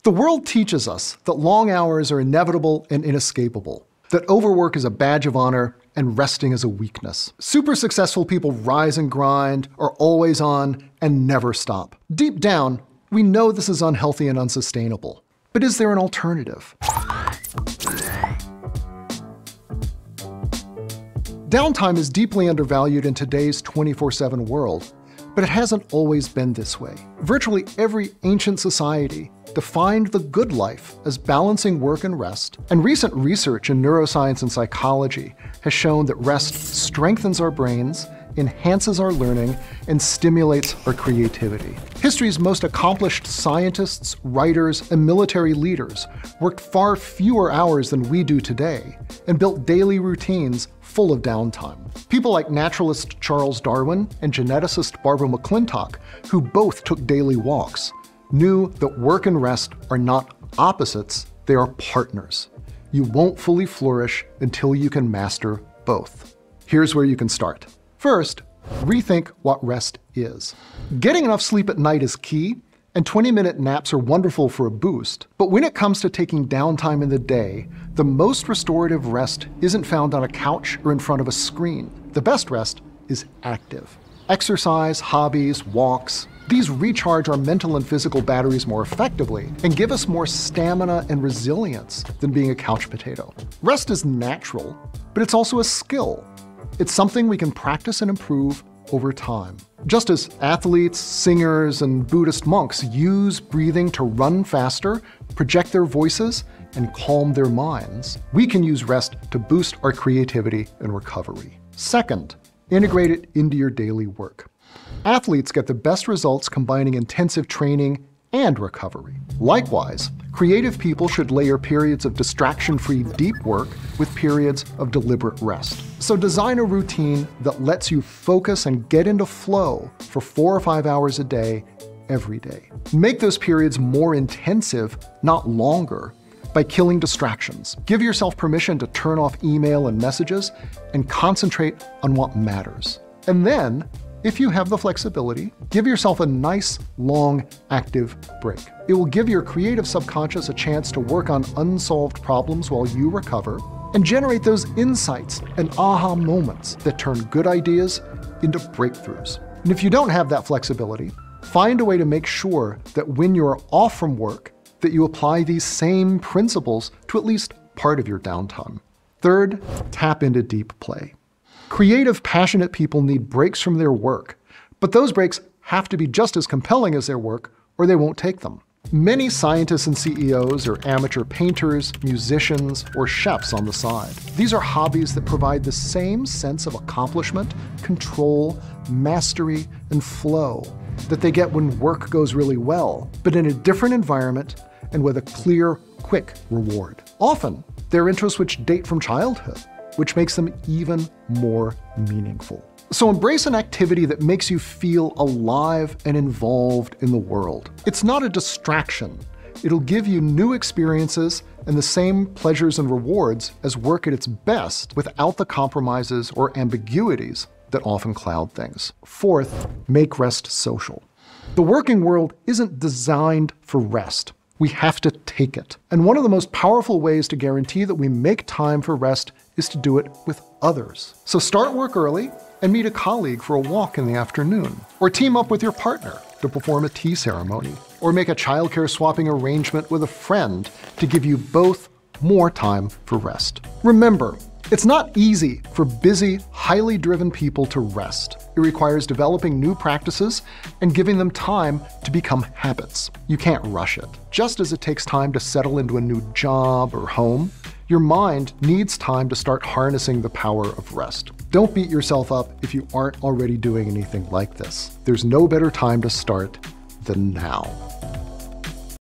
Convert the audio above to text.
The world teaches us that long hours are inevitable and inescapable, that overwork is a badge of honor and resting is a weakness. Super successful people rise and grind, are always on, and never stop. Deep down, we know this is unhealthy and unsustainable. But is there an alternative? Downtime is deeply undervalued in today's 24/7 world, but it hasn't always been this way. Virtually every ancient society defined the good life as balancing work and rest, and recent research in neuroscience and psychology has shown that rest strengthens our brains, enhances our learning, and stimulates our creativity. History's most accomplished scientists, writers, and military leaders worked far fewer hours than we do today and built daily routines full of downtime. People like naturalist Charles Darwin and geneticist Barbara McClintock, who both took daily walks, knew that work and rest are not opposites, they are partners. You won't fully flourish until you can master both. Here's where you can start. First, rethink what rest is. Getting enough sleep at night is key, and 20-minute naps are wonderful for a boost. But when it comes to taking downtime in the day, the most restorative rest isn't found on a couch or in front of a screen. The best rest is active. Exercise, hobbies, walks, these recharge our mental and physical batteries more effectively and give us more stamina and resilience than being a couch potato. Rest is natural, but it's also a skill. It's something we can practice and improve over time. Just as athletes, singers, and Buddhist monks use breathing to run faster, project their voices, and calm their minds, we can use rest to boost our creativity and recovery. Second, integrate it into your daily work. Athletes get the best results combining intensive training and recovery. Likewise, creative people should layer periods of distraction-free deep work with periods of deliberate rest. So design a routine that lets you focus and get into flow for 4 or 5 hours a day, every day. Make those periods more intensive, not longer, by killing distractions. Give yourself permission to turn off email and messages and concentrate on what matters. And then, if you have the flexibility, give yourself a nice, long, active break. It will give your creative subconscious a chance to work on unsolved problems while you recover and generate those insights and aha moments that turn good ideas into breakthroughs. And if you don't have that flexibility, find a way to make sure that when you're off from work, that you apply these same principles to at least part of your downtime. Third, tap into deep play. Creative, passionate people need breaks from their work, but those breaks have to be just as compelling as their work, or they won't take them. Many scientists and CEOs are amateur painters, musicians, or chefs on the side. These are hobbies that provide the same sense of accomplishment, control, mastery, and flow that they get when work goes really well, but in a different environment and with a clear, quick reward. Often, they're interests which date from childhood, which makes them even more meaningful. So embrace an activity that makes you feel alive and involved in the world. It's not a distraction. It'll give you new experiences and the same pleasures and rewards as work at its best without the compromises or ambiguities that often cloud things. Fourth, make rest social. The working world isn't designed for rest. We have to take it. And one of the most powerful ways to guarantee that we make time for rest is to do it with others. So start work early and meet a colleague for a walk in the afternoon, or team up with your partner to perform a tea ceremony, or make a childcare swapping arrangement with a friend to give you both more time for rest. Remember, it's not easy for busy, highly driven people to rest. It requires developing new practices and giving them time to become habits. You can't rush it. Just as it takes time to settle into a new job or home, your mind needs time to start harnessing the power of rest. Don't beat yourself up if you aren't already doing anything like this. There's no better time to start than now.